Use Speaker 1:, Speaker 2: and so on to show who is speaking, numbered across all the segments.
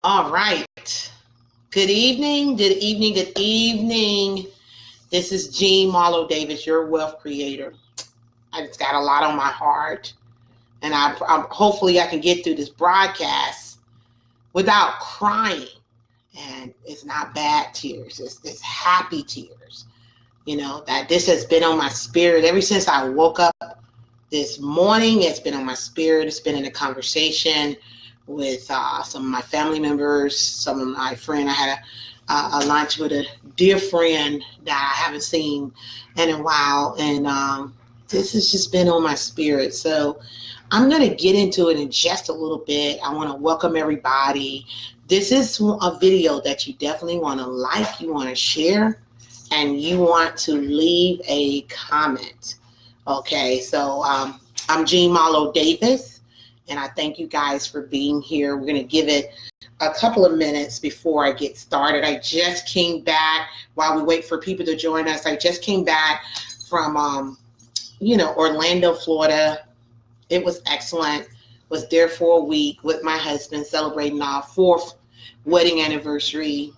Speaker 1: All right. Good evening, good evening, good evening. This is Jean Marlo Davis, your wealth creator. I just got a lot on my heart, and I'm hopefully I can get through this broadcast without crying. And it's not bad tears, it's happy tears. You know, that this has been on my spirit ever since I woke up this morning. It's been on my spirit. It's been in a conversation with some of my family members, some of my friends. I had a lunch with a dear friend that I haven't seen in a while, and this has just been on my spirit. So I'm going to get into it in just a little bit. I want to welcome everybody. This is a video that you definitely want to like, you want to share, and you want to leave a comment. Okay, so I'm Jean Marlo Davis, and I thank you guys for being here. We're going to give it a couple of minutes before I get started. I just came back while we wait for people to join us. I just came back from, Orlando, Florida. It was excellent. Was there for a week with my husband, celebrating our 4th wedding anniversary,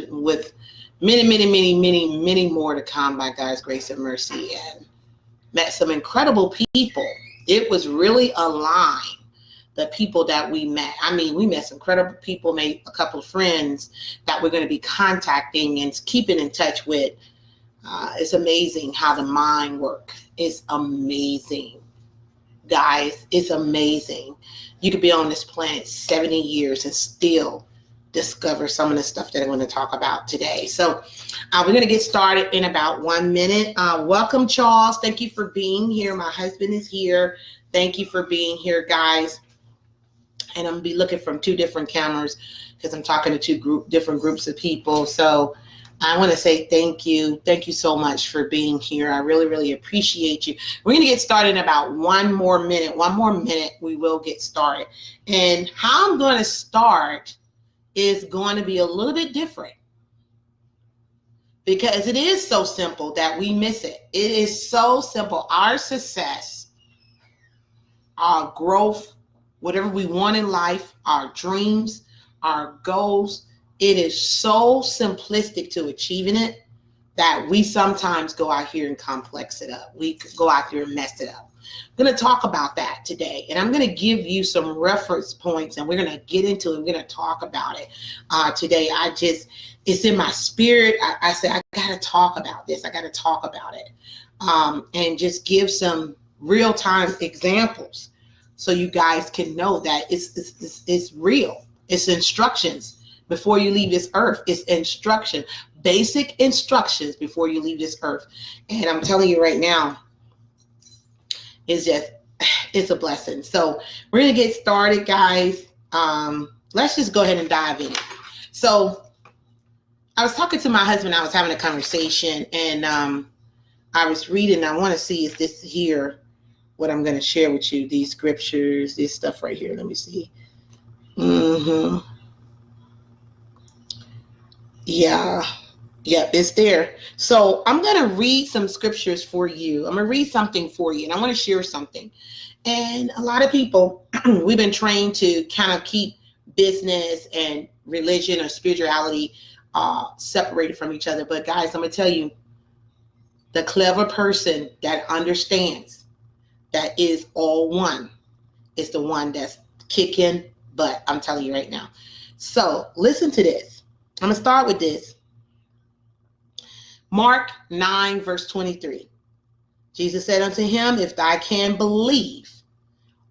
Speaker 1: with many more to come by God's grace and mercy, and met some incredible people. It was really a line, the people that we met. I mean, we met some incredible people, made a couple of friends that we're going to be contacting and keeping in touch with. It's amazing how the mind works. It's amazing, guys. It's amazing. You could be on this planet 70 years and still discover some of the stuff that I'm going to talk about today. So we're going to get started in about 1 minute. Welcome, Charles. Thank you for being here. My husband is here. Thank you for being here, guys. And I'm going to be looking from 2 different cameras because I'm talking to 2 different groups of people. So I want to say thank you. Thank you so much for being here. I really appreciate you. We're going to get started in about 1 more minute. 1 more minute, we will get started. And how I'm going to start is going to be a little bit different, because it is so simple that we miss it. It is so simple. Our success, our growth, whatever we want in life, our dreams, our goals, it is so simplistic to achieving it that we sometimes go out here and complex it up. We go out there and mess it up. I'm going to talk about that today, and I'm going to give you some reference points, and we're going to get into it. We're going to talk about it today. It's in my spirit. I said, I got to talk about this. I got to talk about it, and just give some real-time examples so you guys can know that it's real. It's instructions before you leave this earth. It's instruction, basic instructions before you leave this earth. And I'm telling you right now, it's a blessing. So we're going to get started, guys. Let's just go ahead and dive in. So I was talking to my husband. I was having a conversation, and I was reading. I want to see, is this here what I'm going to share with you? These scriptures, this stuff right here. Let me see. Yep, it's there. So I'm going to read some scriptures for you. I'm going to read something for you, and I want to share something. And a lot of people, we've been trained to kind of keep business and religion or spirituality separated from each other. But guys, I'm going to tell you, the clever person that understands that is all one is the one that's kicking butt. I'm telling you right now. So listen to this. I'm going to start with this. Mark 9, verse 23. Jesus said unto him, if thou can believe,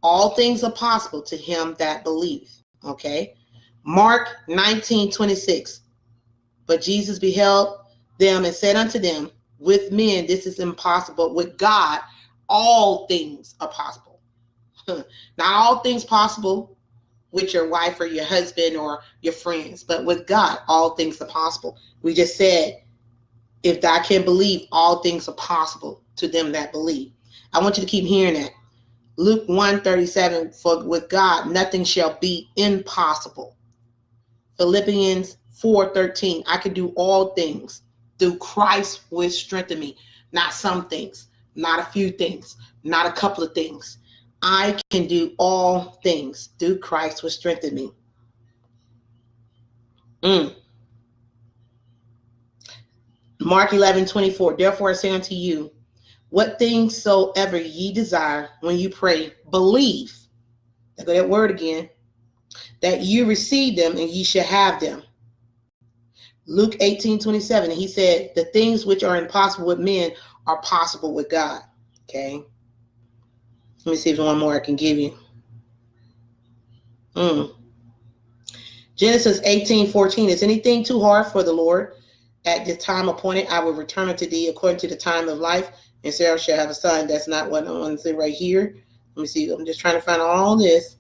Speaker 1: all things are possible to him that believe. Okay. Mark 19:26. But Jesus beheld them and said unto them, with men this is impossible, with God all things are possible. Not all things possible with your wife or your husband or your friends, but with God all things are possible. We just said, if thou can believe, all things are possible to them that believe. I want you to keep hearing that. Luke 1:37, for with God nothing shall be impossible. Philippians 4:13, I can do all things through Christ which strengthen me. Not some things, not a few things, not a couple of things. I can do all things through Christ which strengthen me. Mark 11:24. Therefore I say unto you, what things soever ye desire when you pray, believe. I go that word again. That you receive them and ye shall have them. Luke 18:27. He said, the things which are impossible with men are possible with God. Okay. Let me see if there's one more I can give you. Genesis 18:14. Is anything too hard for the Lord? At the time appointed, I will return unto thee according to the time of life, and Sarah shall have a son. That's not what I want to say right here. Let me see. I'm just trying to find all this.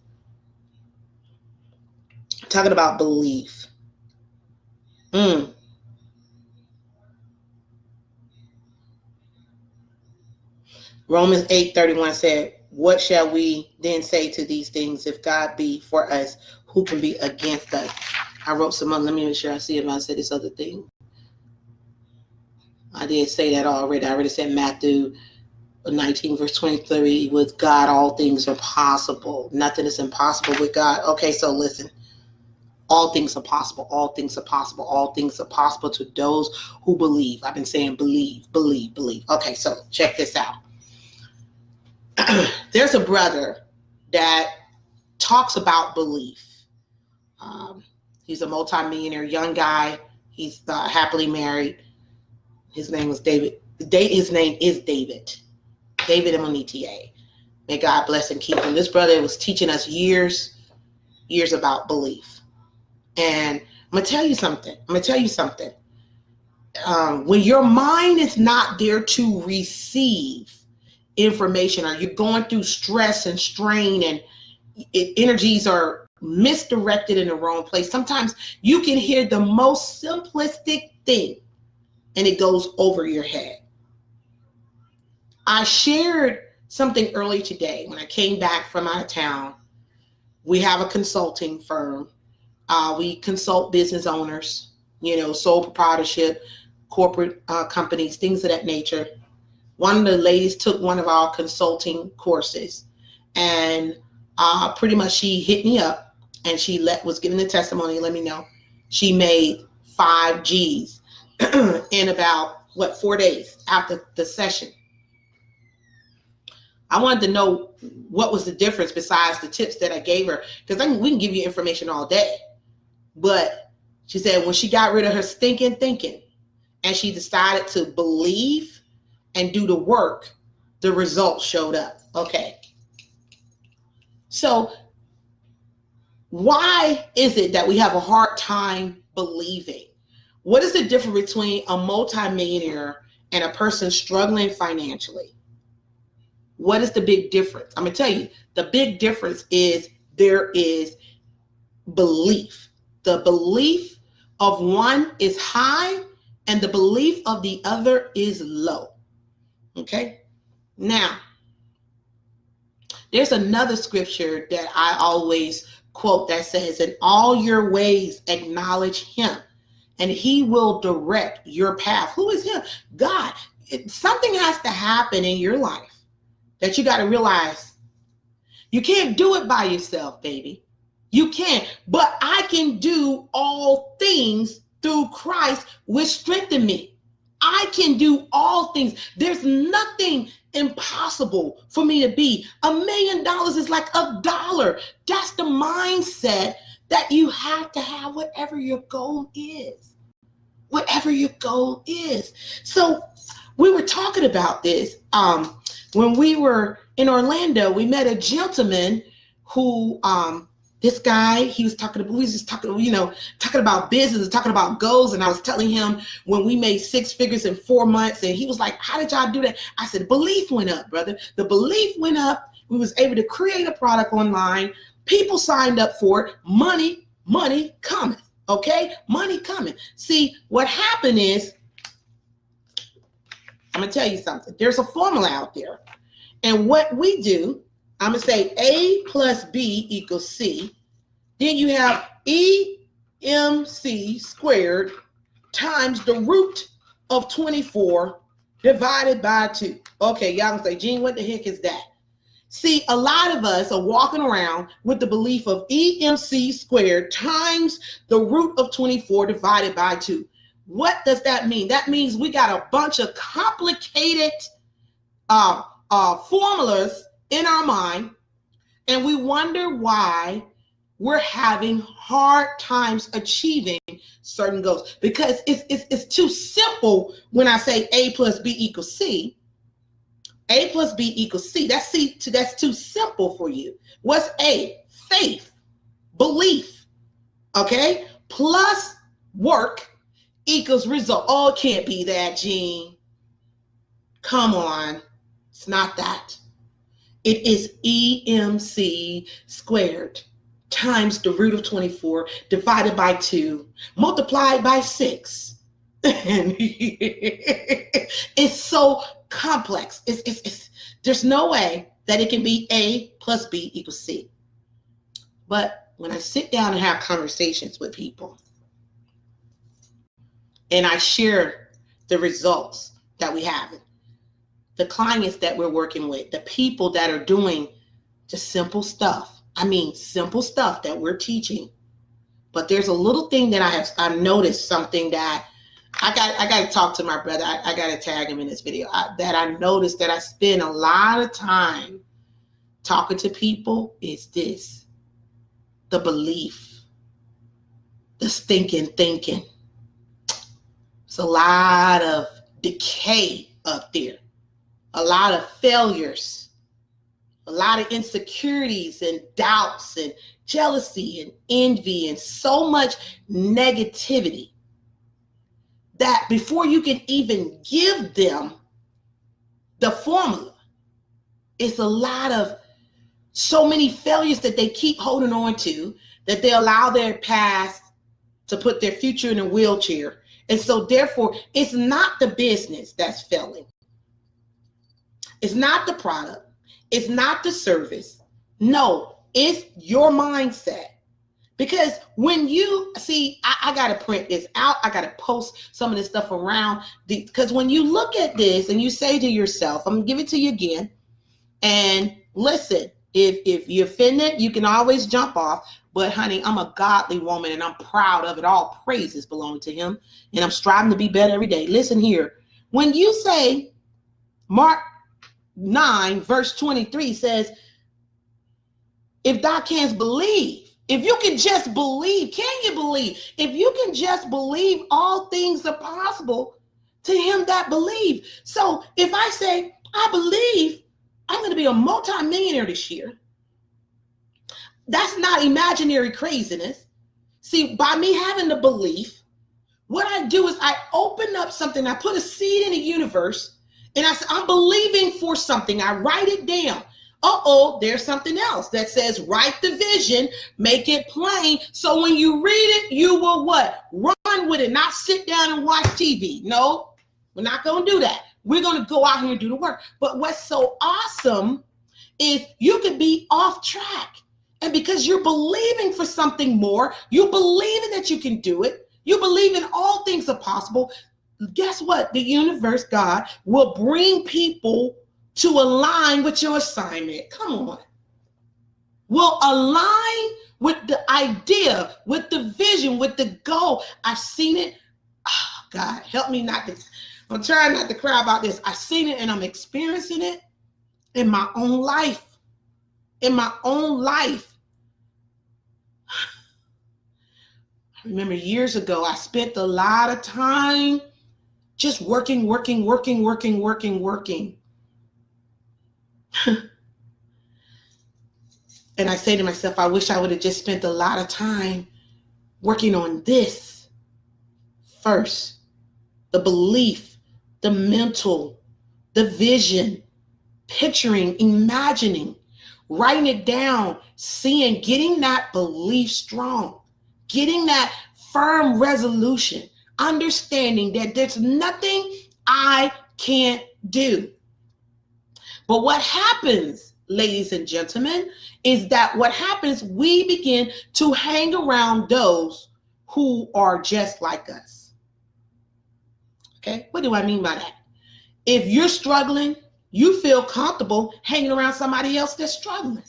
Speaker 1: I'm talking about belief. Romans 8:31 said, what shall we then say to these things? If God be for us, who can be against us? I wrote some other. Let me make sure I see if I said this other thing. I did say that already. I already said Matthew 19 verse 23. With God, all things are possible. Nothing is impossible with God. Okay, so listen. All things are possible. All things are possible. All things are possible to those who believe. I've been saying believe, believe, believe. Okay, so check this out. There's a brother that talks about belief. He's a multi-millionaire young guy. He's happily married. His name is David. His name is David. David Moneta. May God bless and keep him. This brother was teaching us years about belief. And I'm going to tell you something. When your mind is not there to receive information, or you're going through stress and strain and energies are misdirected in the wrong place, sometimes you can hear the most simplistic thing and it goes over your head. I shared something early today when I came back from out of town. We have a consulting firm. We consult business owners, sole proprietorship, corporate companies, things of that nature. One of the ladies took one of our consulting courses, and pretty much she hit me up and she was giving the testimony. Let me know. She made 5 G's in about 4 days after the session. I wanted to know what was the difference besides the tips that I gave her, because we can give you information all day. But she said when she got rid of her stinking thinking and she decided to believe and do the work, the results showed up. Okay. So why is it that we have a hard time believing? What is the difference between a multimillionaire and a person struggling financially? What is the big difference? I'm going to tell you, the big difference is there is belief. The belief of one is high and the belief of the other is low. Okay. Now, there's another scripture that I always quote that says, in all your ways acknowledge him and he will direct your path. Who is him? God. Something has to happen in your life that you got to realize you can't do it by yourself, baby. You can't. But I can do all things through Christ which strengthen me. I can do all things. There's nothing impossible for me to be. $1 million is like $1. That's the mindset that you have to have, whatever your goal is. Whatever your goal is. So we were talking about this. When we were in Orlando, we met a gentleman who, this guy, we was talking about business, talking about goals. And I was telling him when we made 6 figures in 4 months, and he was like, how did y'all do that? I said, belief went up, brother. The belief went up. We was able to create a product online. People signed up for it. Money coming. Okay. Money coming. See, what happened is, I'm going to tell you something. There's a formula out there. And what we do, I'm going to say A plus B equals C. Then you have EMC squared times the root of 24 divided by 2. Okay, y'all can say, Gene, what the heck is that? See, a lot of us are walking around with the belief of EMC squared times the root of 24 divided by 2. What does that mean? That means we got a bunch of complicated formulas in our mind, and we wonder why we're having hard times achieving certain goals, because it's too simple. When I say A plus B equals C, A plus B equals C. That's too simple for you. What's A? Faith, belief, okay? Plus work equals result. Oh, it can't be that, Gene. Come on. It's not that. It is EMC squared times the root of 24 divided by 2 multiplied by 6. And it's so complex. There's no way that it can be A plus B equals C. But when I sit down and have conversations with people and I share the results that we have, the clients that we're working with, the people that are doing just simple stuff. I mean, simple stuff that we're teaching. But there's a little thing that I've noticed, something that I got to talk to my brother. I got to tag him in this video. That I noticed that I spend a lot of time talking to people is this: the belief, the stinking thinking. It's a lot of decay up there, a lot of failures, a lot of insecurities and doubts and jealousy and envy and so much negativity that before you can even give them the formula, it's a lot of so many failures that they keep holding on to, that they allow their past to put their future in a wheelchair. And so therefore, it's not the business that's failing. It's not the product. It's not the service. No, it's your mindset. Because when you see, I got to print this out. I got to post some of this stuff around. Because when you look at this and you say to yourself, I'm going to give it to you again. And listen, if you're offended, you can always jump off. But honey, I'm a godly woman and I'm proud of it. All praises belong to him. And I'm striving to be better every day. Listen here. When you say Mark 9 verse 23 says, if thou canst believe, if you can just believe, can you believe? If you can just believe, all things are possible to him that believe. So if I say, I believe I'm going to be a multi-millionaire this year, that's not imaginary craziness. See, by me having the belief, what I do is I open up something, I put a seed in the universe, and I say, I'm believing for something. I write it down. There's something else that says, write the vision, make it plain. So when you read it, you will what? Run with it, not sit down and watch TV. No, we're not going to do that. We're going to go out here and do the work. But what's so awesome is you could be off track. And because you're believing for something more, you believe in that you can do it. You believe in all things are possible. Guess what? The universe, God, will bring people to align with your assignment. Come on. Will align with the idea, with the vision, with the goal. I've seen it. Oh, God, help me not to. I'm trying not to cry about this. I've seen it and I'm experiencing it in my own life. In my own life. I remember years ago, I spent a lot of time just working. And I say to myself, I wish I would have just spent a lot of time working on this first. The belief, the mental, the vision, picturing, imagining, writing it down, seeing, getting that belief strong, getting that firm resolution, understanding that there's nothing I can't do. But what happens, ladies and gentlemen, is that we begin to hang around those who are just like us. Okay, what do I mean by that? If you're struggling, you feel comfortable hanging around somebody else that's struggling.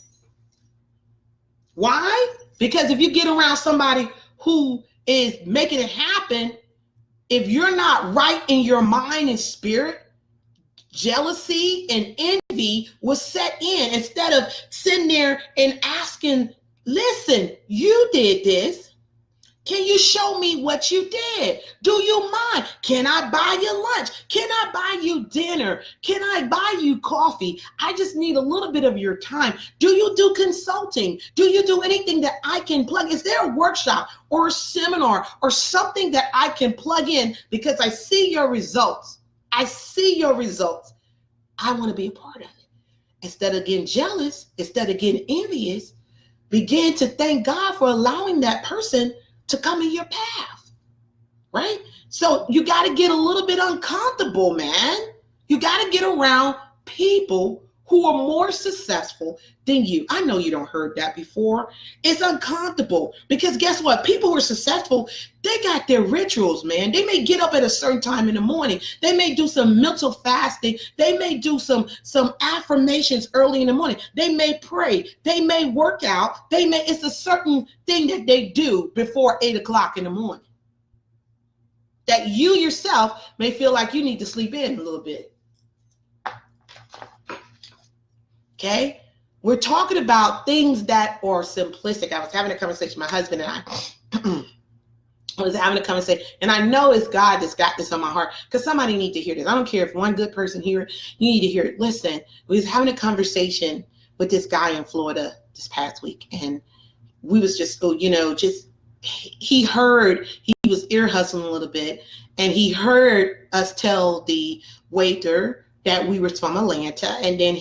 Speaker 1: Why? Because if you get around somebody who is making it happen, if you're not right in your mind and spirit, jealousy and envy will set in instead of sitting there and asking, listen, you did this. Can you show me what you did? Do you mind? Can I buy you lunch? Can I buy you dinner? Can I buy you coffee? I just need a little bit of your time. Do you do consulting? Do you do anything that I can plug? Is there a workshop or a seminar or something that I can plug in because I see your results? I see your results. I want to be a part of it. Instead of getting jealous, instead of getting envious, begin to thank God for allowing that person to come in your path, right? So you got to get a little bit uncomfortable, man. You got to get around people who are more successful than you. I know you don't heard that before. It's uncomfortable because guess what? People who are successful, they got their rituals, man. They may get up at a certain time in the morning. They may do some mental fasting. They may do some affirmations early in the morning. They may pray. They may work out. It's a certain thing that they do before 8 o'clock in the morning that you yourself may feel like you need to sleep in a little bit. Okay, we're talking about things that are simplistic. I was having a conversation, my husband and I was having a conversation, and I know it's God that's got this on my heart because somebody needs to hear this. I don't care if one good person hear it, you need to hear it. Listen, we was having a conversation with this guy in Florida this past week, and we was just, he heard, he was ear hustling a little bit, and he heard us tell the waiter that we were from Atlanta, and then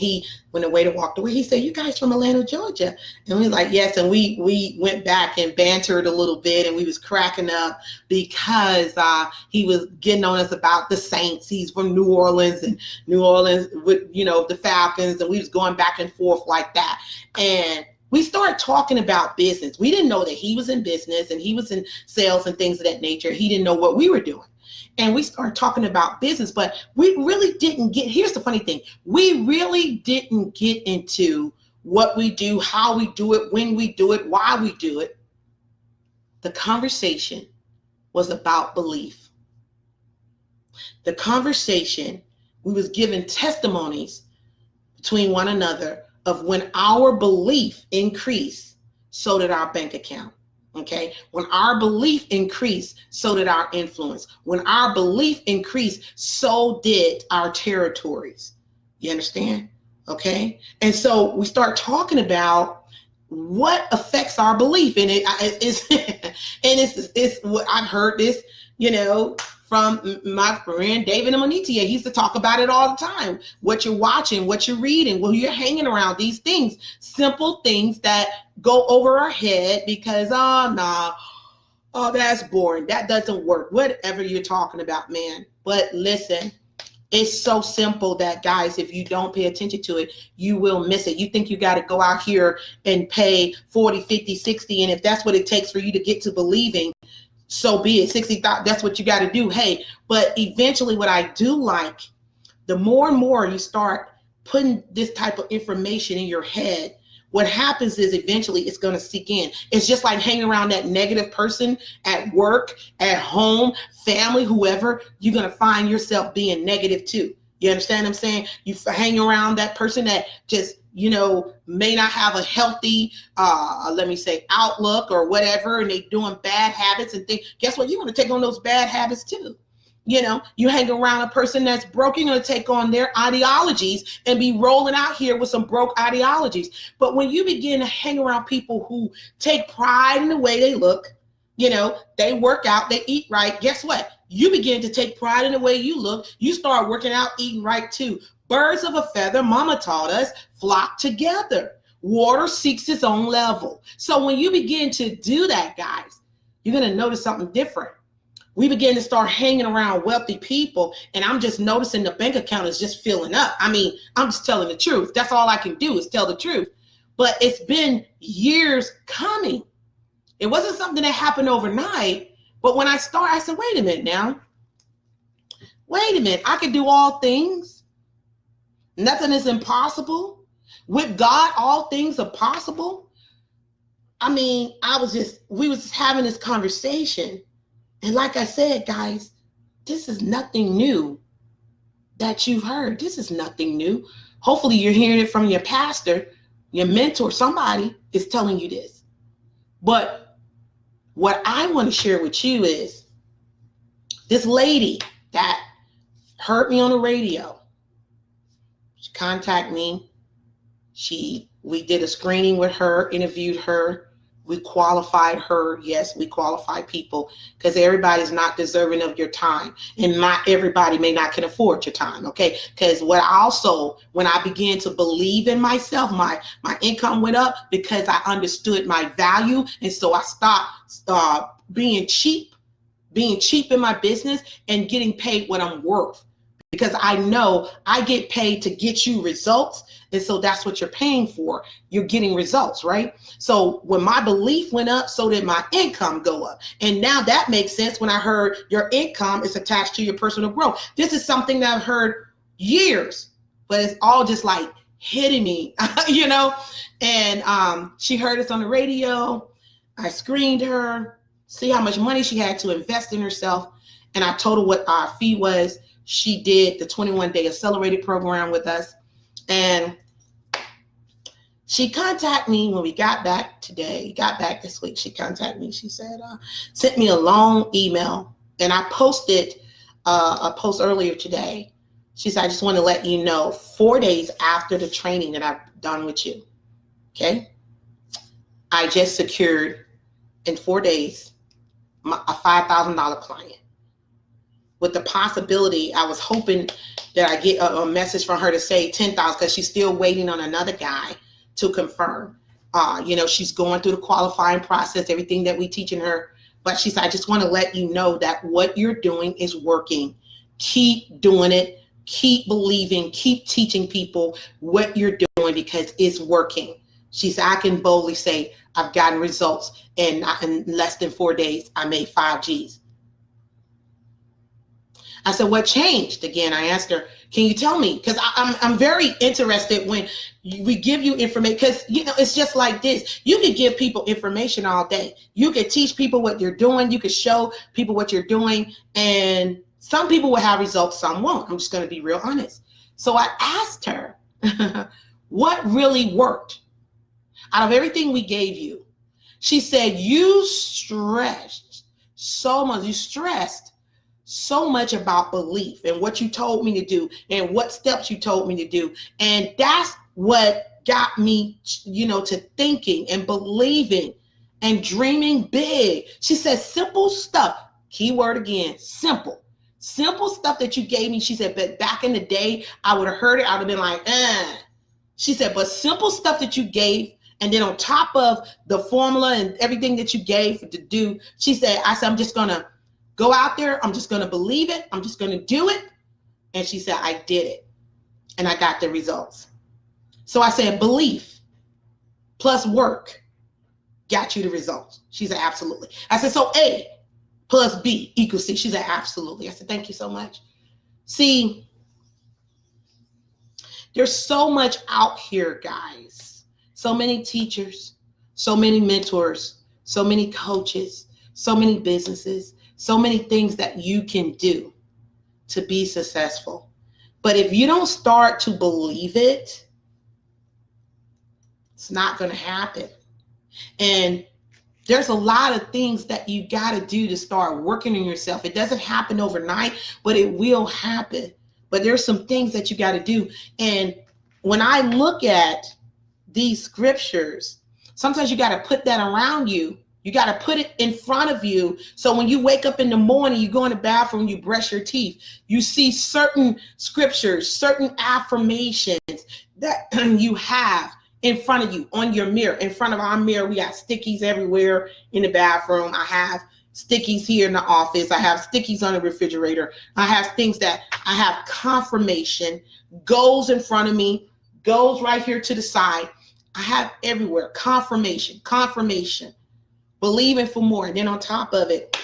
Speaker 1: when the waiter walked away, he said, "You guys from Atlanta, Georgia?" And we was like, "Yes." And we went back and bantered a little bit, and we was cracking up because he was getting on us about the Saints. He's from New Orleans, and New Orleans with the Falcons, and we was going back and forth like that. And we started talking about business. We didn't know that he was in business and he was in sales and things of that nature. He didn't know what we were doing. And we started talking about business, but we really didn't here's the funny thing. We really didn't get into what we do, how we do it, when we do it, why we do it. The conversation was about belief. The conversation, we was giving testimonies between one another of when our belief increased, so did our bank account. Okay, when our belief increased, so did our influence. When our belief increased, so did our territories. You understand? Okay, and so we start talking about what affects our belief, and it's what I've heard this, from my friend David Amonitia. He used to talk about it all the time. What you're watching, what you're reading, who you're hanging around, these things, simple things that go over our head because, that's boring. That doesn't work. Whatever you're talking about, man. But listen, it's so simple that, guys, if you don't pay attention to it, you will miss it. You think you got to go out here and pay 40, 50, 60, and if that's what it takes for you to get to believing, so be it. 60,000, that's what you got to do. Hey, but eventually what I do like, the more and more you start putting this type of information in your head, what happens is eventually it's going to sink in. It's just like hanging around that negative person at work, at home, family, whoever, you're going to find yourself being negative too. You understand what I'm saying? You hang around that person that just, may not have a healthy, outlook or whatever, and they doing bad habits and things. Guess what? You're going to take on those bad habits too. You hang around a person that's broke, you're going to take on their ideologies and be rolling out here with some broke ideologies. But when you begin to hang around people who take pride in the way they look, they work out, they eat right, guess what? You begin to take pride in the way you look. You start working out, eating right too. Birds of a feather, mama taught us, flock together. Water seeks its own level. So when you begin to do that, guys, you're going to notice something different. We begin to start hanging around wealthy people, and I'm just noticing the bank account is just filling up. I mean, I'm just telling the truth. That's all I can do is tell the truth. But it's been years coming. It wasn't something that happened overnight. But when I started, I said, wait a minute now. Wait a minute. I can do all things Nothing is impossible. With God, all things are possible. I mean, we was just having this conversation. And like I said, guys, this is nothing new that you've heard. This is nothing new. Hopefully you're hearing it from your pastor, your mentor, somebody is telling you this. But what I want to share with you is this lady that heard me on the radio. She contacted me. We did a screening with her, interviewed her. We qualified her. Yes, we qualify people because everybody's not deserving of your time, and not everybody may not can afford your time. Okay, because when I began to believe in myself, my income went up because I understood my value, and so I stopped being cheap in my business and getting paid what I'm worth. Because I know I get paid to get you results. And so that's what you're paying for. You're getting results, right? So when my belief went up, so did my income go up. And now that makes sense when I heard your income is attached to your personal growth. This is something that I've heard years, but it's all just like hitting me, you know? And she heard us on the radio. I screened her, see how much money she had to invest in herself. And I told her what our fee was. She did the 21-day accelerated program with us. And she contacted me when we got back this week. She contacted me. She said, sent me a long email. And I posted a post earlier today. She said, I just want to let you know 4 days after the training that I've done with you. Okay. I just secured in 4 days a $5,000 client. With the possibility, I was hoping that I get a message from her to say 10,000 because she's still waiting on another guy to confirm. She's going through the qualifying process, everything that we teaching her. But she said, I just want to let you know that what you're doing is working. Keep doing it. Keep believing. Keep teaching people what you're doing because it's working. She said, I can boldly say I've gotten results, and in less than 4 days, I made 5 G's. I said, what changed? Again, I asked her, can you tell me? Because I'm very interested when we give you information, because, it's just like this. You could give people information all day. You could teach people what you're doing. You could show people what you're doing. And some people will have results, some won't. I'm just going to be real honest. So I asked her, what really worked out of everything we gave you? She said, you stressed so much. You stressed so much about belief and what you told me to do and what steps you told me to do. And that's what got me, to thinking and believing and dreaming big. She said, simple stuff, keyword again, simple stuff that you gave me. She said, but back in the day, I would have heard it. I would have been like, She said, but simple stuff that you gave. And then on top of the formula and everything that you gave to do, she said, I'm just going to go out there. I'm just going to believe it. I'm just going to do it. And she said, I did it. And I got the results. So I said, belief plus work got you the results. She said, absolutely. I said, so A plus B equals C. She said, absolutely. I said, thank you so much. See, there's so much out here, guys. So many teachers, so many mentors, so many coaches, so many businesses, so many things that you can do to be successful. But if you don't start to believe it, it's not going to happen. And there's a lot of things that you got to do to start working on yourself. It doesn't happen overnight, but it will happen. But there's some things that you got to do. And when I look at these scriptures, sometimes you got to put that around you. You got to put it in front of you. So when you wake up in the morning, you go in the bathroom, you brush your teeth, you see certain scriptures, certain affirmations that you have in front of you on your mirror. In front of our mirror, we got stickies everywhere in the bathroom. I have stickies here in the office. I have stickies on the refrigerator. I have things that I have confirmation, goals in front of me, goals right here to the side. I have everywhere confirmation, believing for more. And then on top of it,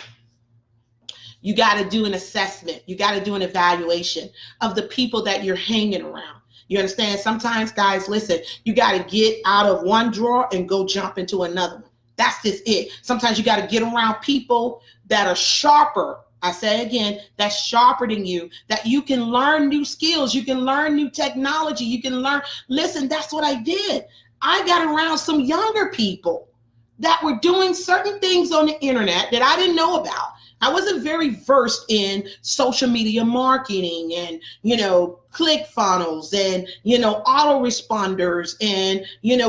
Speaker 1: you got to do an assessment. You got to do an evaluation of the people that you're hanging around. You understand? Sometimes, guys, listen, you got to get out of one drawer and go jump into another one. That's just it. Sometimes you got to get around people that are sharper. I say again, that's sharper than you, that you can learn new skills. You can learn new technology. You can learn. Listen, that's what I did. I got around some younger people that were doing certain things on the internet that I didn't know about. I wasn't very versed in social media marketing and, click funnels and, autoresponders and,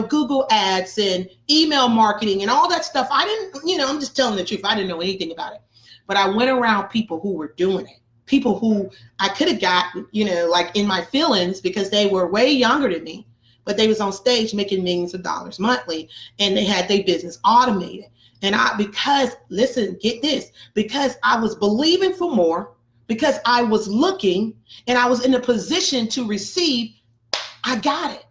Speaker 1: Google ads and email marketing and all that stuff. I didn't, I'm just telling the truth. I didn't know anything about it, but I went around people who were doing it, people who I could have gotten, like in my feelings because they were way younger than me, but they was on stage making millions of dollars monthly and they had their business automated. And get this, because I was believing for more, because I was looking and I was in a position to receive, I got it.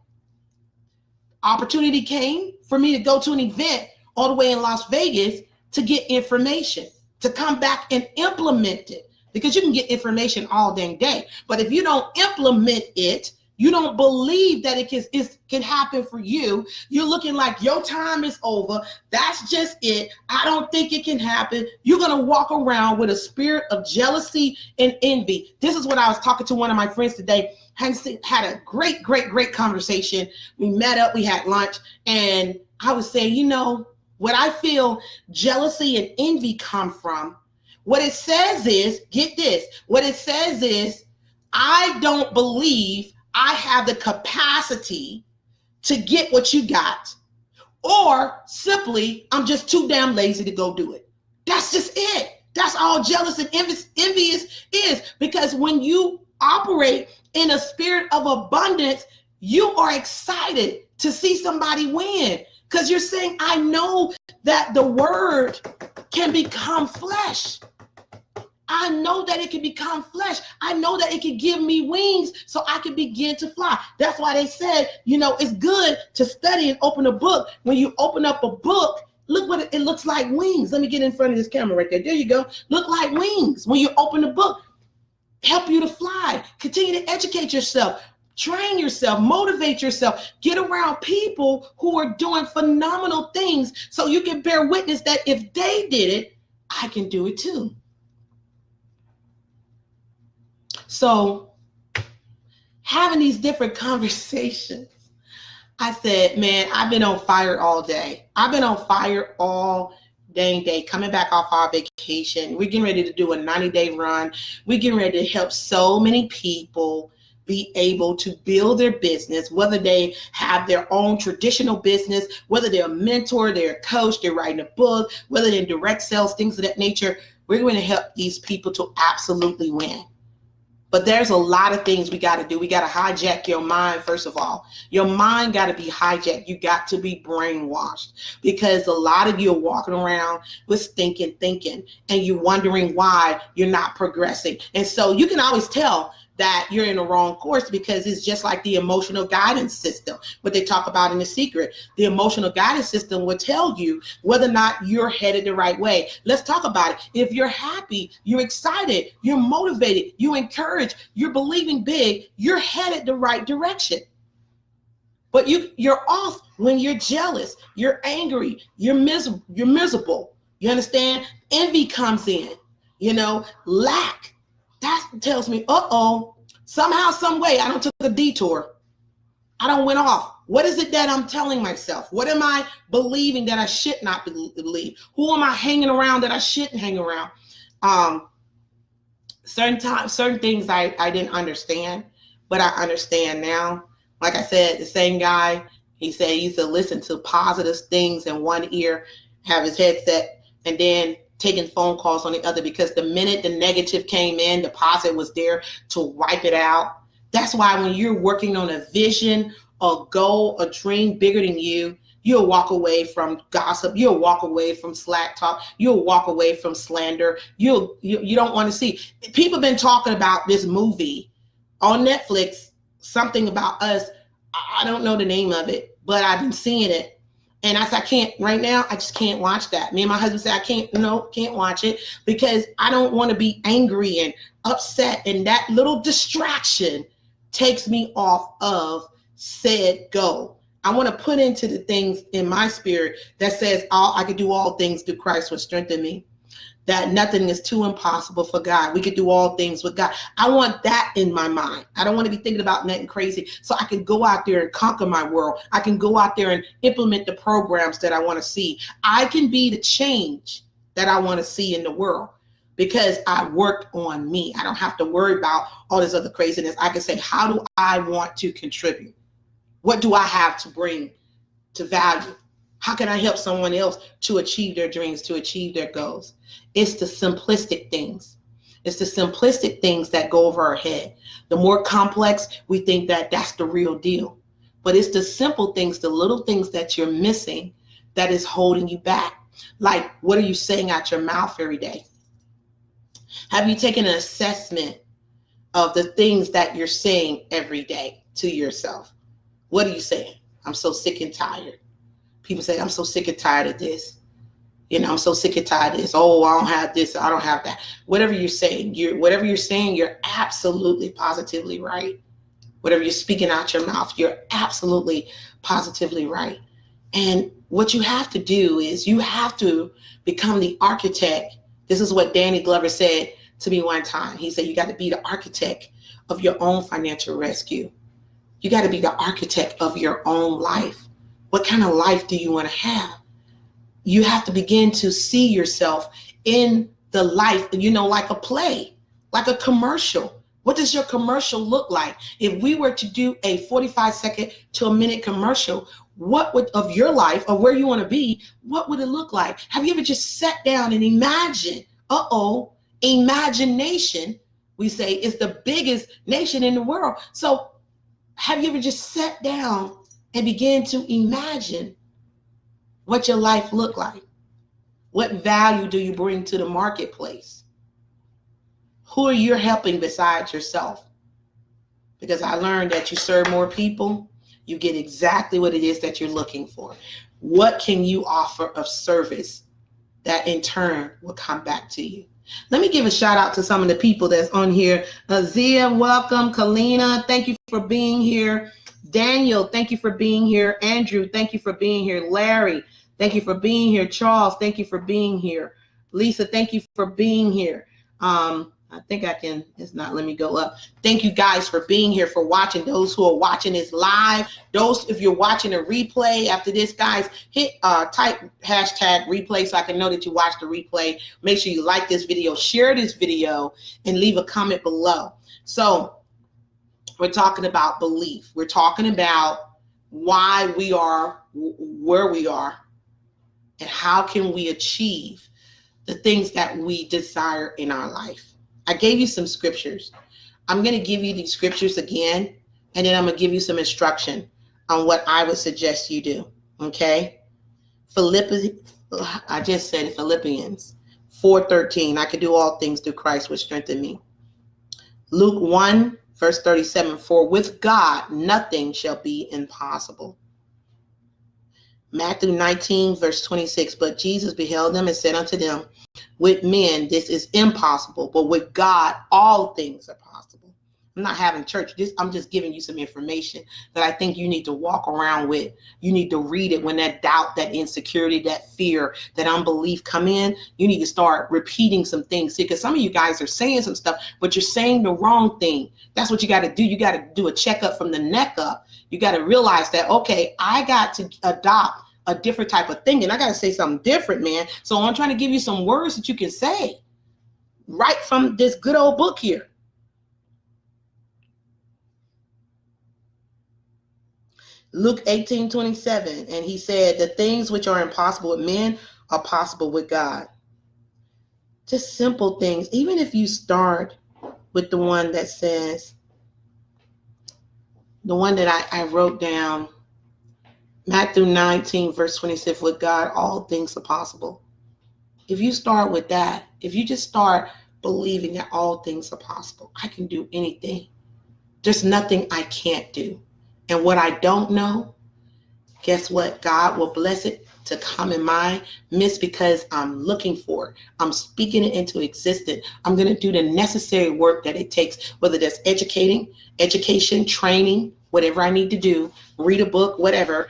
Speaker 1: Opportunity came for me to go to an event all the way in Las Vegas to get information, to come back and implement it, because you can get information all dang day. But if you don't implement it, you don't believe that it can happen for you. You're looking like your time is over. That's just it. I don't think it can happen. You're going to walk around with a spirit of jealousy and envy. This is what I was talking to one of my friends today. Had a great conversation. We met up, we had lunch, and I was saying, what I feel jealousy and envy come from, what it says is, get this, what it says is, I don't believe I have the capacity to get what you got, or simply I'm just too damn lazy to go do it. That's just it. That's all jealous and envious is, because when you operate in a spirit of abundance, you are excited to see somebody win, because you're saying, I know that the word can become flesh. I know that it can become flesh. I know that it can give me wings so I can begin to fly. That's why they said, it's good to study and open a book. When you open up a book, look what it looks like, wings. Let me get in front of this camera right there. There you go. Look like wings. When you open a book, help you to fly. Continue to educate yourself. Train yourself, motivate yourself, get around people who are doing phenomenal things so you can bear witness that if they did it, I can do it too. So having these different conversations, I said, man, I've been on fire all day. I've been on fire all dang day, coming back off our vacation. We're getting ready to do a 90-day run. We're getting ready to help so many people be able to build their business, whether they have their own traditional business, whether they're a mentor, they're a coach, they're writing a book, whether they're in direct sales, things of that nature. We're going to help these people to absolutely win. But there's a lot of things we got to do. We got to hijack your mind, first of all. Your mind got to be hijacked. You got to be brainwashed, because a lot of you are walking around with thinking, and you're wondering why you're not progressing. And so you can always tell that you're in the wrong course, because it's just like the emotional guidance system, what they talk about in The Secret. The emotional guidance system will tell you whether or not you're headed the right way. Let's talk about it. If you're happy, you're excited, you're motivated, you're encouraged, you're believing big, you're headed the right direction. But you're off when you're jealous, you're angry, you're miserable. You understand? Envy comes in, lack. That tells me, somehow, some way, I don't took a detour. I don't went off. What is it that I'm telling myself? What am I believing that I should not believe? Who am I hanging around that I shouldn't hang around? Certain things I didn't understand, but I understand now. Like I said, the same guy, he said he used to listen to positive things in one ear, have his headset, and then taking phone calls on the other, because the minute the negative came in, the positive was there to wipe it out. That's why when you're working on a vision, a goal, a dream bigger than you, you'll walk away from gossip. You'll walk away from slack talk. You'll walk away from slander. You don't want to see. People have been talking about this movie on Netflix, something about us. I don't know the name of it, but I've been seeing it. And I said, right now, I just can't watch that. Me and my husband said, can't watch it, because I don't want to be angry and upset. And that little distraction takes me off of said goal. I want to put into the things in my spirit that says I can do all things through Christ who strengthens me. That nothing is too impossible for God. We could do all things with God. I want that in my mind. I don't want to be thinking about nothing crazy. So I can go out there and conquer my world. I can go out there and implement the programs that I want to see. I can be the change that I want to see in the world because I worked on me. I don't have to worry about all this other craziness. I can say, how do I want to contribute? What do I have to bring to value? How can I help someone else to achieve their dreams, to achieve their goals? It's the simplistic things. It's the simplistic things that go over our head. The more complex, we think that that's the real deal. But it's the simple things, the little things that you're missing that is holding you back. Like, what are you saying out your mouth every day? Have you taken an assessment of the things that you're saying every day to yourself? What are you saying? I'm so sick and tired. People say, I'm so sick and tired of this. I'm so sick and tired of this. Oh, I don't have this. I don't have that. Whatever you're saying, you're absolutely positively right. Whatever you're speaking out your mouth, you're absolutely positively right. And what you have to do is you have to become the architect. This is what Danny Glover said to me one time. He said, you got to be the architect of your own financial rescue. You got to be the architect of your own life. What kind of life do you want to have? You have to begin to see yourself in the life, like a play, like a commercial. What does your commercial look like? If we were to do a 45-second to a minute commercial, what would of your life or where you want to be, what would it look like? Have you ever just sat down and imagine? Imagination, we say, is the biggest nation in the world. So have you ever just sat down and began to imagine what your life looked like? What value do you bring to the marketplace? Who are you helping besides yourself? Because I learned that you serve more people, you get exactly what it is that you're looking for. What can you offer of service that in turn will come back to you? Let me give a shout out to some of the people that's on here. Azia, welcome. Kalina, thank you for being here. Daniel, thank you for being here. Andrew, thank you for being here. Larry, thank you for being here. Charles, thank you for being here. Lisa, thank you for being here. I think I can, it's not, let me go up. Thank you guys for being here, for watching. Those who are watching this live, those, if you're watching a replay after this, guys, type hashtag replay so I can know that you watched the replay. Make sure you like this video, share this video, and leave a comment below. So we're talking about belief. We're talking about why we are where we are and how can we achieve the things that we desire in our life. I gave you some scriptures. I'm going to give you these scriptures again, and then I'm going to give you some instruction on what I would suggest you do. Okay? I just said Philippians 4:13. I can do all things through Christ which strengthen me. Luke 1, verse 37. For with God nothing shall be impossible. Matthew 19, verse 26. But Jesus beheld them and said unto them, with men this is impossible, but with God all things are possible. I'm not having church. I'm just giving you some information that I think you need to walk around with. You need to read it when that doubt, that insecurity, that fear, that unbelief come in. You need to start repeating some things. See, because some of you guys are saying some stuff, but you're saying the wrong thing. That's what you got to do. You got to do a checkup from the neck up. You got to realize that, okay, I got to adopt a different type of thing, and I got to say something different, man. So I'm trying to give you some words that you can say right from this good old book here. Luke 18:27, and he said, the things which are impossible with men are possible with God. Just simple things. Even if you start with the one that says, the one that I wrote down, Matthew 19, verse 26, with God, all things are possible. If you start with that, if you just start believing that all things are possible, I can do anything. There's nothing I can't do. And what I don't know, guess what? God will bless it to come in my midst because I'm looking for it. I'm speaking it into existence. I'm going to do the necessary work that it takes, whether that's education, training, whatever I need to do, read a book, whatever,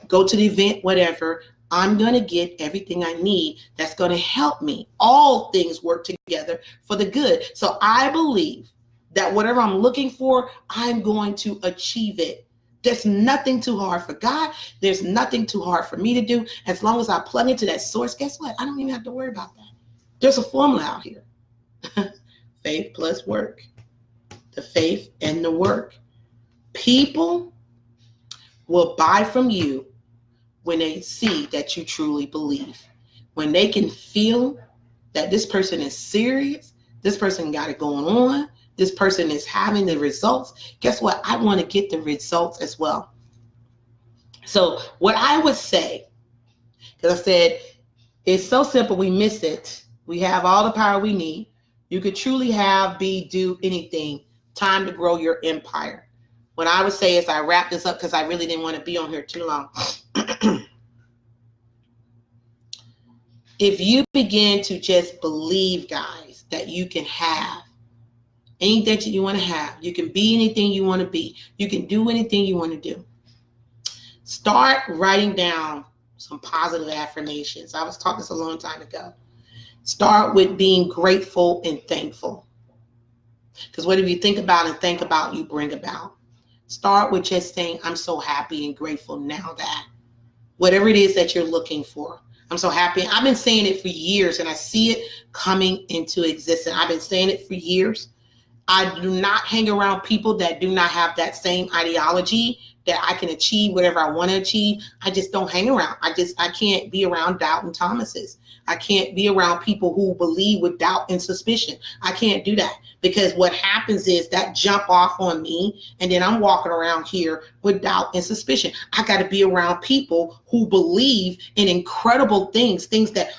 Speaker 1: go to the event, whatever. I'm going to get everything I need that's going to help me. All things work together for the good. So I believe that whatever I'm looking for, I'm going to achieve it. There's nothing too hard for God. There's nothing too hard for me to do. As long as I plug into that source, guess what? I don't even have to worry about that. There's a formula out here. Faith plus work. The faith and the work. People will buy from you when they see that you truly believe. When they can feel that this person is serious, this person got it going on, this person is having the results, guess what? I want to get the results as well. So what I would say, because I said, it's so simple, we miss it. We have all the power we need. You could truly have, be, do anything. Time to grow your empire. What I would say is, I wrap this up because I really didn't want to be on here too long. If you begin to just believe, guys, that you can have anything that you want to have, you can be anything you want to be, you can do anything you want to do. Start writing down some positive affirmations. I was taught this a long time ago. Start with being grateful and thankful. Because whatever you think about and think about, you bring about. Start with just saying, I'm so happy and grateful now that. Whatever it is that you're looking for. I'm so happy. I've been saying it for years and I see it coming into existence. I've been saying it for years. I do not hang around people that do not have that same ideology that I can achieve whatever I want to achieve. I just don't hang around. I can't be around doubting Thomases. I can't be around people who believe with doubt and suspicion. I can't do that, because what happens is that jump off on me and then I'm walking around here with doubt and suspicion. I got to be around people who believe in incredible things that,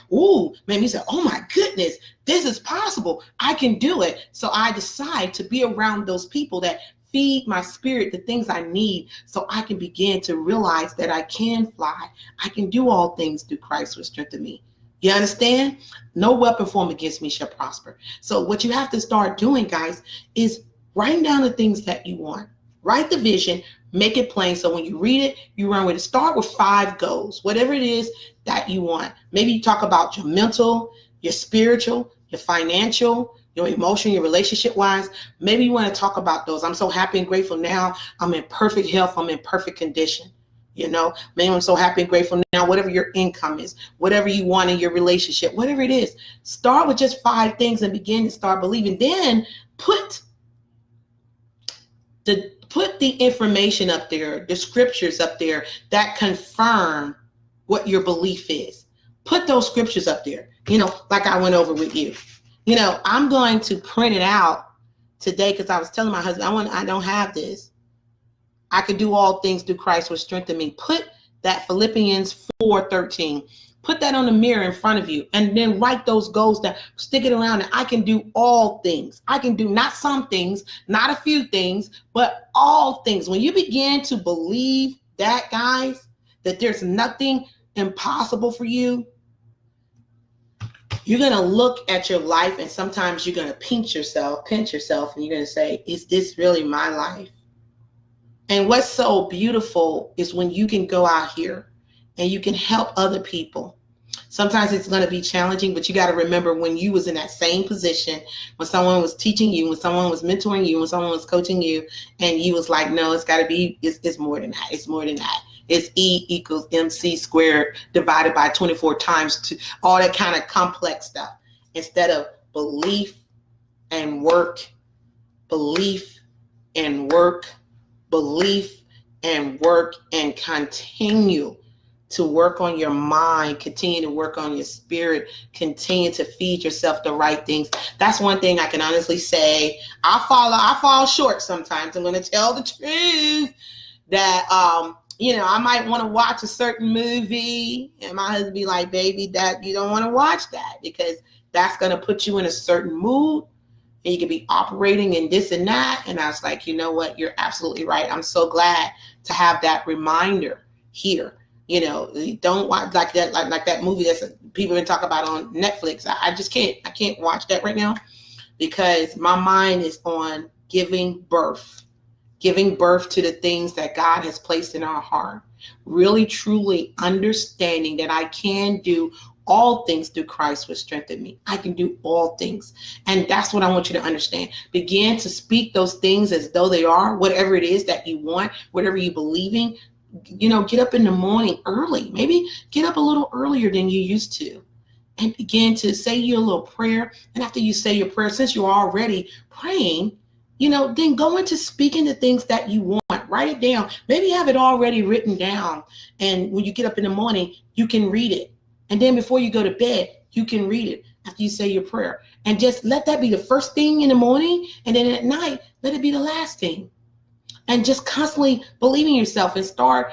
Speaker 1: made me say, oh my goodness, this is possible. I can do it. So I decide to be around those people that feed my spirit the things I need so I can begin to realize that I can fly. I can do all things through Christ who strengthens me. You understand? No weapon formed against me shall prosper. So what you have to start doing, guys, is writing down the things that you want. Write the vision, make it plain. So when you read it, you run with it. Start with 5 goals, whatever it is that you want. Maybe you talk about your mental, your spiritual, your financial, your emotion, your relationship wise. Maybe you want to talk about those. I'm so happy and grateful now. I'm in perfect health. I'm in perfect condition. Maybe I'm so happy and grateful now, whatever your income is, whatever you want in your relationship, whatever it is, start with just 5 things and begin to start believing. Then put the information up there, the scriptures up there that confirm what your belief is. Put those scriptures up there, like I went over with you. I'm going to print it out today because I was telling my husband, I don't have this. I could do all things through Christ who strengthens me. Put that Philippians 4:13. Put that on the mirror in front of you and then write those goals down. Stick it around, and I can do all things. I can do not some things, not a few things, but all things. When you begin to believe that, guys, that there's nothing impossible for you, you're going to look at your life, and sometimes you're going to pinch yourself, and you're going to say, is this really my life? And what's so beautiful is when you can go out here and you can help other people. Sometimes it's going to be challenging, but you got to remember when you was in that same position, when someone was teaching you, when someone was mentoring you, when someone was coaching you, and you was like, no, it's got to be, it's more than that. It's more than that. It's E equals MC squared divided by 24 times 2, all that kind of complex stuff. Instead of belief and work, belief and work, belief and work, and continue to work on your mind, continue to work on your spirit, continue to feed yourself the right things. That's one thing I can honestly say. I fall short sometimes. I'm going to tell the truth that, I might want to watch a certain movie and my husband be like, baby, that you don't want to watch that because that's going to put you in a certain mood. And you could be operating in this and that. And I was like, you know what? You're absolutely right. I'm so glad to have that reminder here. Don't watch like that, like that movie that's people been talking about on Netflix. I just can't. I can't watch that right now because my mind is on giving birth to the things that God has placed in our heart. Really, truly understanding that I can do all things through Christ which strengthened me. I can do all things. And that's what I want you to understand. Begin to speak those things as though they are, whatever it is that you want, whatever you believe in. Get up in the morning early. Maybe get up a little earlier than you used to. And begin to say your little prayer. And after you say your prayer, since you're already praying, then go into speaking the things that you want. Write it down. Maybe have it already written down. And when you get up in the morning, you can read it. And then before you go to bed, you can read it after you say your prayer. And just let that be the first thing in the morning. And then at night, let it be the last thing. And just constantly believing yourself and start,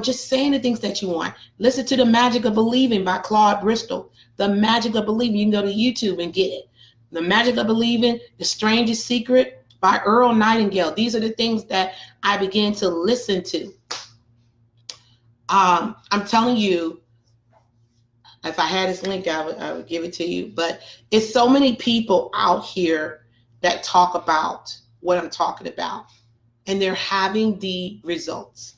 Speaker 1: just saying the things that you want. Listen to The Magic of Believing by Claude Bristol. The Magic of Believing. You can go to YouTube and get it. The Magic of Believing, The Strangest Secret by Earl Nightingale. These are the things that I began to listen to. I'm telling you, if I had this link, I would give it to you. But it's so many people out here that talk about what I'm talking about, and they're having the results.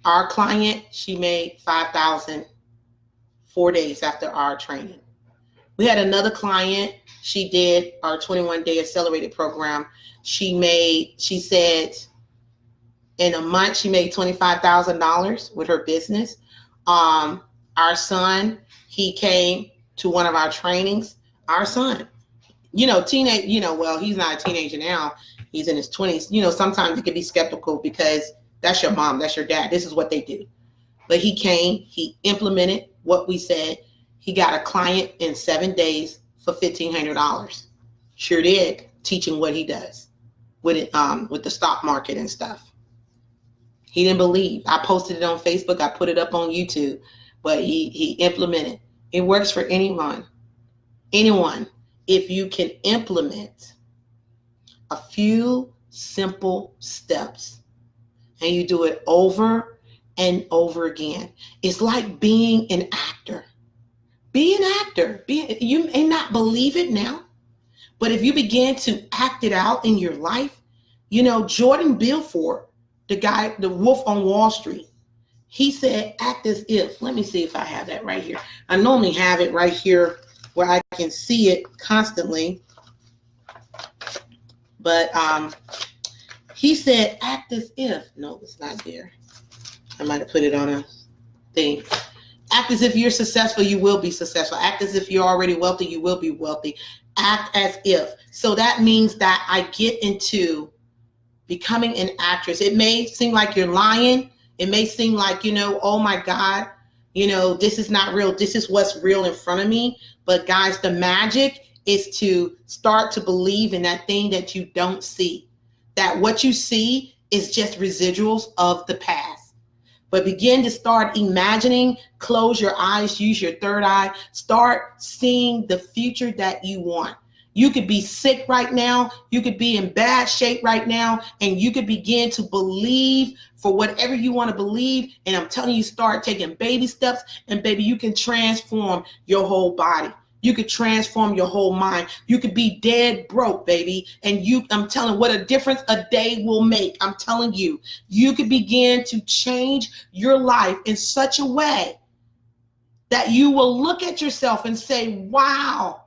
Speaker 1: Our client, she made $5,000 4 days after our training. We had another client. She did our 21-day accelerated program. She said in a month, she made $25,000 with her business. Our son, he came to one of our trainings. Our son, teenage, well, he's not a teenager now. He's in his 20s. Sometimes you can be skeptical because that's your mom, that's your dad. This is what they do. But he came, he implemented what we said. He got a client in 7 days for $1,500. Sure did, teaching what he does with it, with the stock market and stuff. He didn't believe. I posted it on Facebook. I put it up on YouTube, but he implemented. It works for anyone. If you can implement a few simple steps and you do it over and over again. It's like being an actor. Be an actor. You may not believe it now, but if you begin to act it out in your life, Jordan Belfort, the Wolf on Wall Street, he said, act as if. Let me see if I have that right here. I normally have it right here where I can see it constantly. But he said, act as if. No, it's not there. I might have put it on a thing. Act as if you're successful, you will be successful. Act as if you're already wealthy, you will be wealthy. Act as if. So that means that I get into becoming an actress. It may seem like you're lying. It may seem like, oh my God, this is not real. This is what's real in front of me. But guys, the magic is to start to believe in that thing that you don't see. That what you see is just residuals of the past. But begin to start imagining, close your eyes, use your third eye, start seeing the future that you want. You could be sick right now. You could be in bad shape right now, and you could begin to believe for whatever you want to believe. And I'm telling you, start taking baby steps, and baby, you can transform your whole body. You could transform your whole mind. You could be dead broke, baby. And I'm telling you, what a difference a day will make. I'm telling you, you could begin to change your life in such a way that you will look at yourself and say, wow,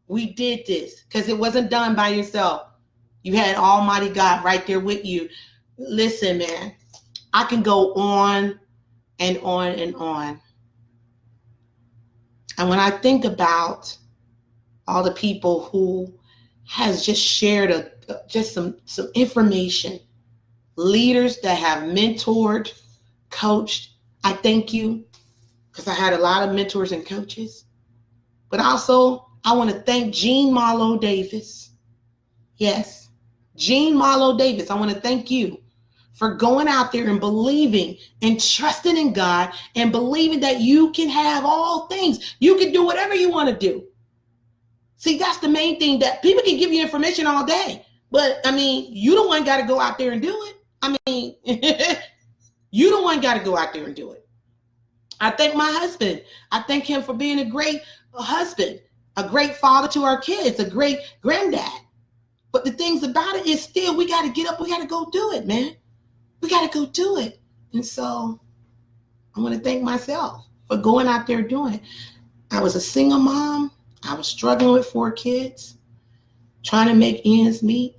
Speaker 1: we did this, because it wasn't done by yourself. You had Almighty God right there with you. Listen, man, I can go on and on and on. And when I think about all the people who has just shared just some information, leaders that have mentored, coached, I thank you, because I had a lot of mentors and coaches. But also, I want to thank Jean Marlo Davis. Yes, Jean Marlo Davis, I want to thank you for going out there and believing and trusting in God and believing that you can have all things. You can do whatever you want to do. See, that's the main thing, that people can give you information all day. But, I mean, you the one got to go out there and do it. I mean, You the one got to go out there and do it. I thank my husband. I thank him for being a great husband, a great father to our kids, a great granddad. But the things about it is still, we got to get up. We got to go do it, man. We got to go do it. And so I want to thank myself for going out there doing it. I was a single mom. I was struggling with 4 kids, trying to make ends meet.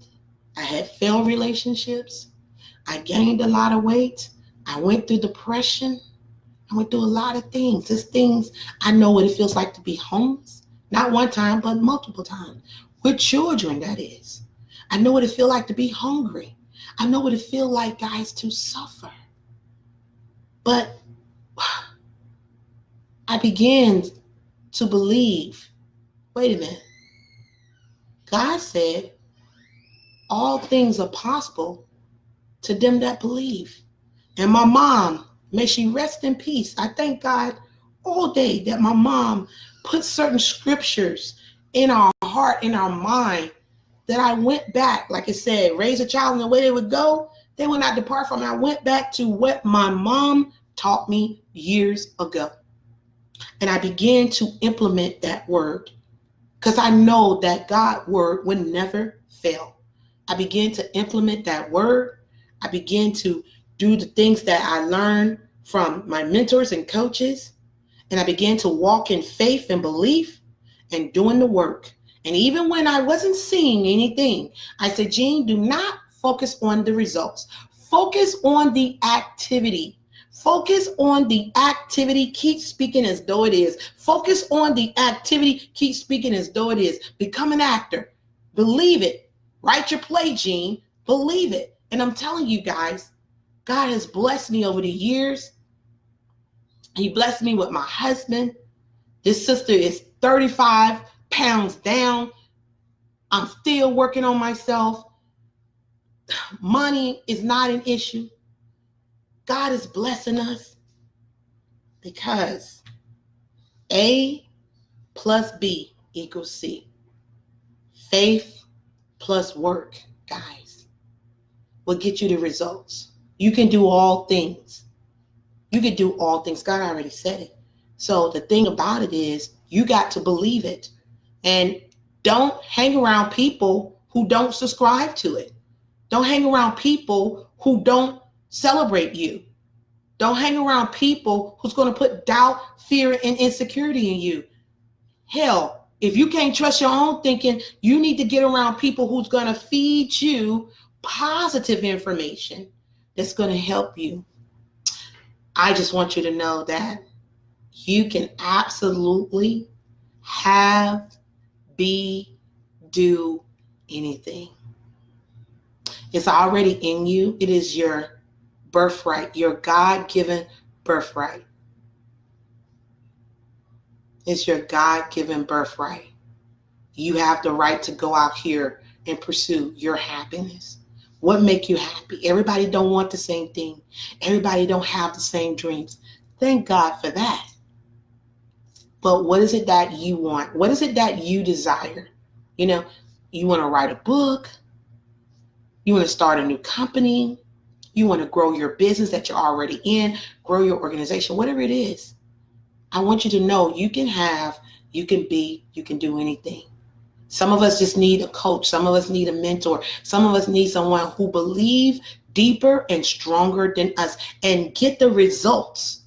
Speaker 1: I had failed relationships. I gained a lot of weight. I went through depression. I went through a lot of things. There's things, I know what it feels like to be homeless. Not one time, but multiple times. With children, that is. I know what it feels like to be hungry. I know what it feels like, guys, to suffer. But I began to believe, wait a minute. God said, all things are possible to them that believe. And my mom, may she rest in peace. I thank God all day that my mom put certain scriptures in our heart, in our mind, that I went back, like it said, raise a child in the way they would go, they will not depart from it. I went back to what my mom taught me years ago. And I began to implement that word because I know that God's word would never fail. I began to implement that word. I began to do the things that I learned from my mentors and coaches. And I began to walk in faith and belief and doing the work. And even when I wasn't seeing anything, I said, Jean, do not focus on the results. Focus on the activity. Focus on the activity. Keep speaking as though it is. Focus on the activity. Keep speaking as though it is. Become an actor. Believe it. Write your play, Jean. Believe it. And I'm telling you guys, God has blessed me over the years. He blessed me with my husband. This sister is 35 pounds down. I'm still working on myself. Money is not an issue. God is blessing us because A plus B equals C. Faith plus work, guys, will get you the results. You can do all things. You can do all things. God already said it. So the thing about it is you got to believe it. And don't hang around people who don't subscribe to it. Don't hang around people who don't celebrate you. Don't hang around people who's going to put doubt, fear, and insecurity in you. Hell, if you can't trust your own thinking, you need to get around people who's going to feed you positive information that's going to help you. I just want you to know that you can absolutely have, be, do anything. It's already in you. It is your birthright, your God-given birthright. It's your God-given birthright. You have the right to go out here and pursue your happiness. What make you happy? Everybody don't want the same thing. Everybody don't have the same dreams. Thank God for that. But what is it that you want? What is it that you desire? You know, you want to write a book. You want to start a new company. You want to grow your business that you're already in, grow your organization, whatever it is. I want you to know you can have, you can be, you can do anything. Some of us just need a coach. Some of us need a mentor. Some of us need someone who believes deeper and stronger than us and get the results.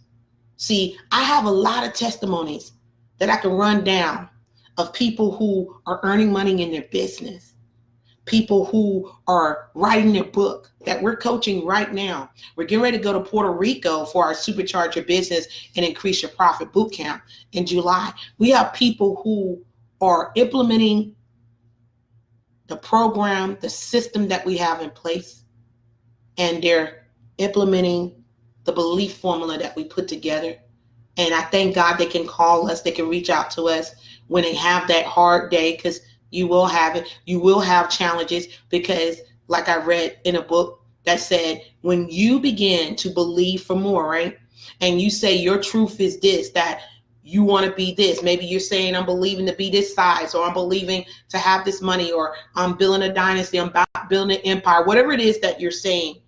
Speaker 1: See, I have a lot of testimonies that I can run down of people who are earning money in their business, people who are writing their book that we're coaching right now. We're getting ready to go to Puerto Rico for our Supercharge Your Business and Increase Your Profit Bootcamp in July. We have people who are implementing the program, the system that we have in place, and they're implementing the belief formula that we put together. And I thank God they can call us, they can reach out to us when they have that hard day, because you will have it. You will have challenges because, like I read in a book that said, when you begin to believe for more, right? And you say your truth is this, that you want to be this. Maybe you're saying, I'm believing to be this size, or I'm believing to have this money, or I'm building a dynasty, I'm building an empire, whatever it is that you're saying.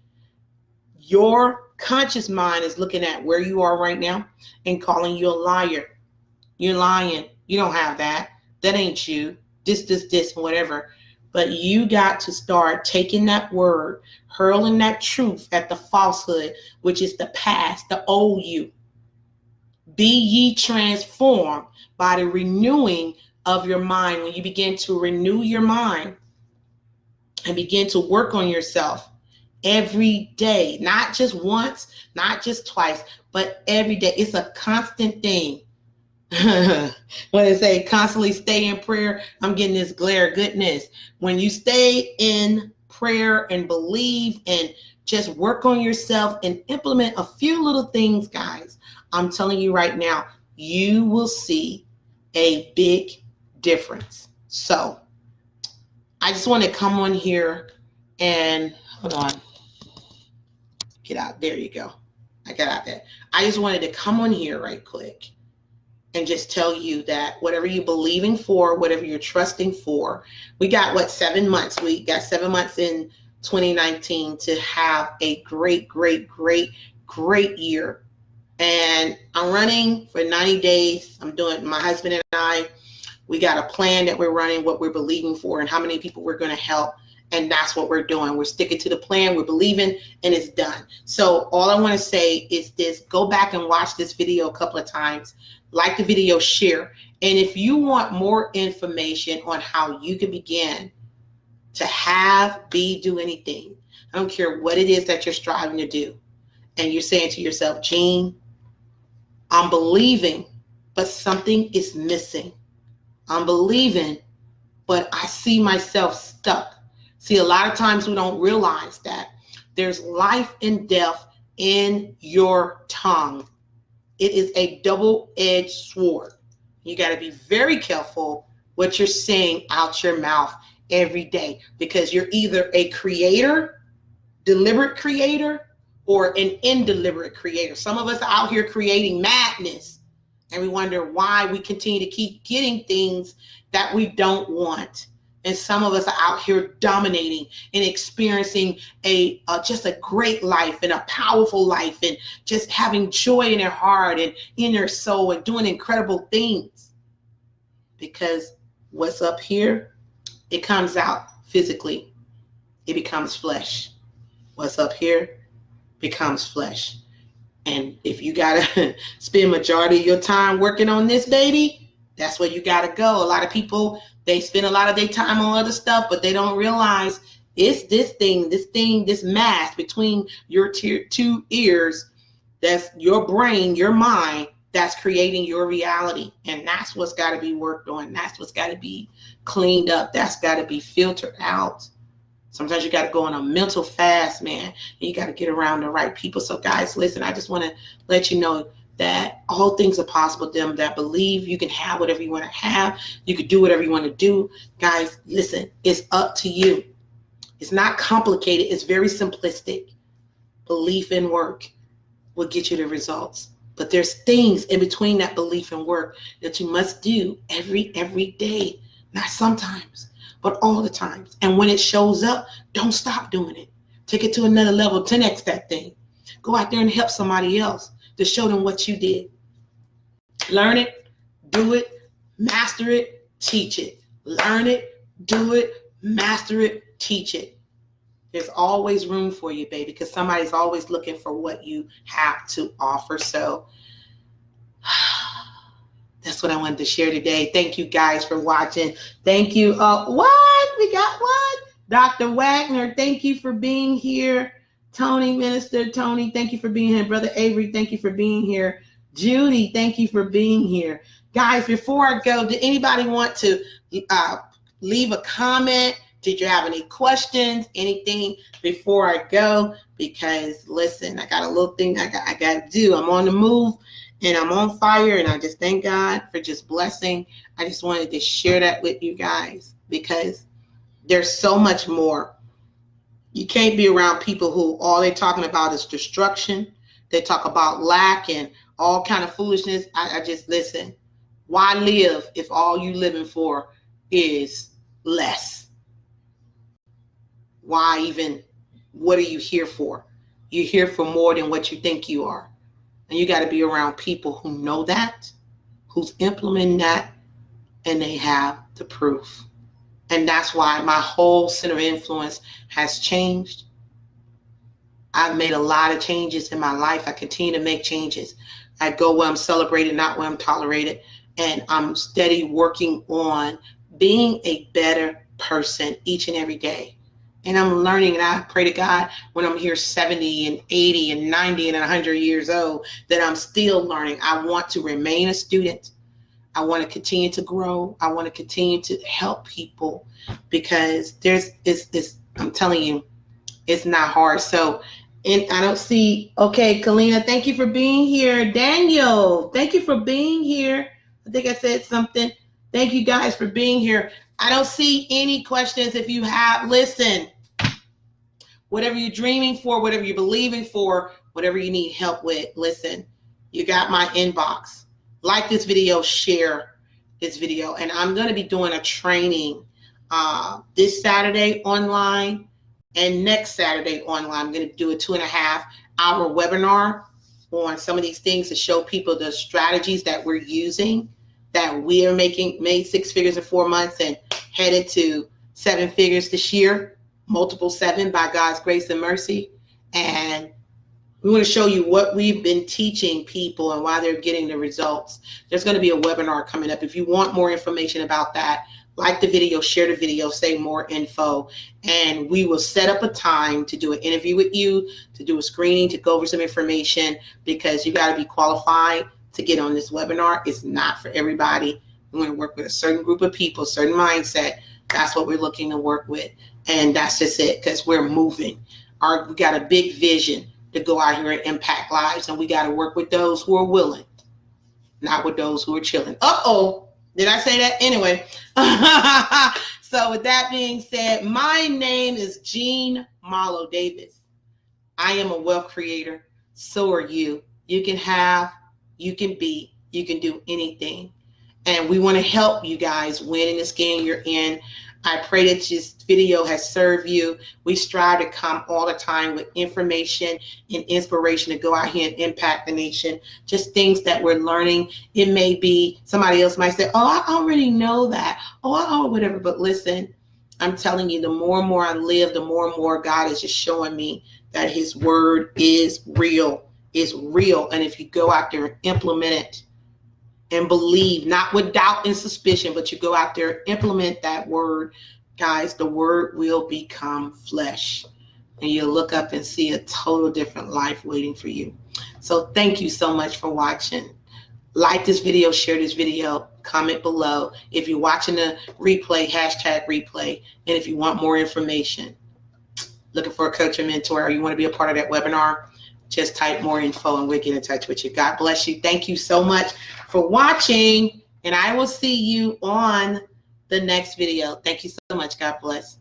Speaker 1: Your conscious mind is looking at where you are right now and calling you a liar. You're lying. You don't have that. That ain't you. This, whatever. But you got to start taking that word, hurling that truth at the falsehood, which is the past, the old you. Be ye transformed by the renewing of your mind. When you begin to renew your mind and begin to work on yourself every day, not just once, not just twice, but every day. It's a constant thing. When they say constantly stay in prayer, I'm getting this glare of goodness. When you stay in prayer and believe and just work on yourself and implement a few little things, guys, I'm telling you right now, you will see a big difference. So I just want to come on here and hold on. Get out. There you go. I got out there. I just wanted to come on here right quick and just tell you that whatever you're believing for, whatever you're trusting for, we got 7 months. We got 7 months in 2019 to have a great year. And I'm running for 90 days. I'm doing, my husband and I, we got a plan that we're running, what we're believing for and how many people we're going to help. And that's what we're doing. We're sticking to the plan. We're believing, and it's done. So all I want to say is this: go back and watch this video a couple of times. Like the video, share. And if you want more information on how you can begin to do anything, I don't care what it is that you're striving to do, and you're saying to yourself, Jean, I'm believing, but something is missing. I'm believing, but I see myself stuck. See, a lot of times we don't realize that there's life and death in your tongue. It is a double-edged sword. You got to be very careful what you're saying out your mouth every day, because you're either a creator, deliberate creator, or an indeliberate creator. Some of us are out here creating madness, and we wonder why we continue to keep getting things that we don't want. And some of us are out here dominating and experiencing just a great life and a powerful life and just having joy in their heart and in their soul and doing incredible things. Because what's up here, it comes out physically. It becomes flesh. What's up here becomes flesh. And if you got to spend majority of your time working on this, baby, that's where you got to go. A lot of people, they spend a lot of their time on other stuff, but they don't realize it's this mask between your two ears, that's your brain, your mind, that's creating your reality. And that's what's got to be worked on. That's what's got to be cleaned up. That's got to be filtered out. Sometimes you got to go on a mental fast, man. And you got to get around the right people. So guys, listen, I just want to let you know that all things are possible to them that believe. You can have whatever you want to have. You can do whatever you want to do. Guys, listen, it's up to you. It's not complicated. It's very simplistic. Belief and work will get you the results. But there's things in between that belief and work that you must do every day. Not sometimes, but all the times. And when it shows up, don't stop doing it. Take it to another level, 10x that thing. Go out there and help somebody else to show them what you did. Learn it, do it, master it, teach it. Learn it, do it, master it, teach it. There's always room for you, baby, because somebody's always looking for what you have to offer. So that's what I wanted to share today. Thank you guys for watching. Thank you. What? We got what? Dr. Wagner, thank you for being here. Tony, Minister Tony, thank you for being here. Brother Avery, thank you for being here. Judy, thank you for being here. Guys, before I go, did anybody want to leave a comment? Did you have any questions, anything before I go? Because listen, I got a little thing I got to do. I'm on the move and I'm on fire, and I just thank God for just blessing. I just wanted to share that with you guys because there's so much more. You can't be around people who all they're talking about is destruction. They talk about lack and all kind of foolishness. I just listen. Why live if all you living for is less? Why even? What are you here for? You're here for more than what you think you are. And you got to be around people who know that, who's implementing that, and they have the proof. And that's why my whole center of influence has changed. I've made a lot of changes in my life. I continue to make changes. I go where I'm celebrated, not where I'm tolerated. And I'm steady working on being a better person each and every day. And I'm learning, and I pray to God when I'm here 70 and 80 and 90 and 100 years old, that I'm still learning. I want to remain a student. I want to continue to grow. I want to continue to help people, because I'm telling you, it's not hard. So, and I don't see, okay, Kalina, thank you for being here. Daniel, thank you for being here. I think I said something. Thank you guys for being here. I don't see any questions. If you have, listen, whatever you're dreaming for, whatever you're believing for, whatever you need help with, listen, you got my inbox. Like this video, share this video. And I'm going to be doing a training this Saturday online and next Saturday online. I'm going to do a 2.5-hour webinar on some of these things to show people the strategies that we're using, that we are made 6 figures in 4 months and headed to 7 figures this year, multiple 7 by God's grace and mercy. And we want to show you what we've been teaching people and why they're getting the results. There's going to be a webinar coming up. If you want more information about that, like the video, share the video, say more info, and we will set up a time to do an interview with you, to do a screening, to go over some information, because you got to be qualified to get on this webinar. It's not for everybody. We want to work with a certain group of people, certain mindset. That's what we're looking to work with. And that's just it, because we're moving. We got a big vision to go out here and impact lives, and we got to work with those who are willing, not with those who are chilling. Uh-oh. Did I say that? Anyway. So with that being said, my name is Jean Marlo Davis. I am a wealth creator. So are you. You can have, you can be, you can do anything. And we want to help you guys win in this game you're in. I pray that this video has served you. We strive to come all the time with information and inspiration to go out here and impact the nation. Just things that we're learning. It may be, somebody else might say, oh, I already know that. Oh, whatever. But listen, I'm telling you, the more and more I live, the more and more God is just showing me that his word is real. It's real. And if you go out there and implement it, and believe, not with doubt and suspicion, but you go out there, implement that word, guys, the word will become flesh. And you'll look up and see a total different life waiting for you. So thank you so much for watching. Like this video, share this video, comment below. If you're watching the replay, hashtag replay. And if you want more information, looking for a coach or mentor, or you want to be a part of that webinar, just type more info and we'll get in touch with you. God bless you. Thank you so much for watching, and I will see you on the next video. Thank you so much. God bless.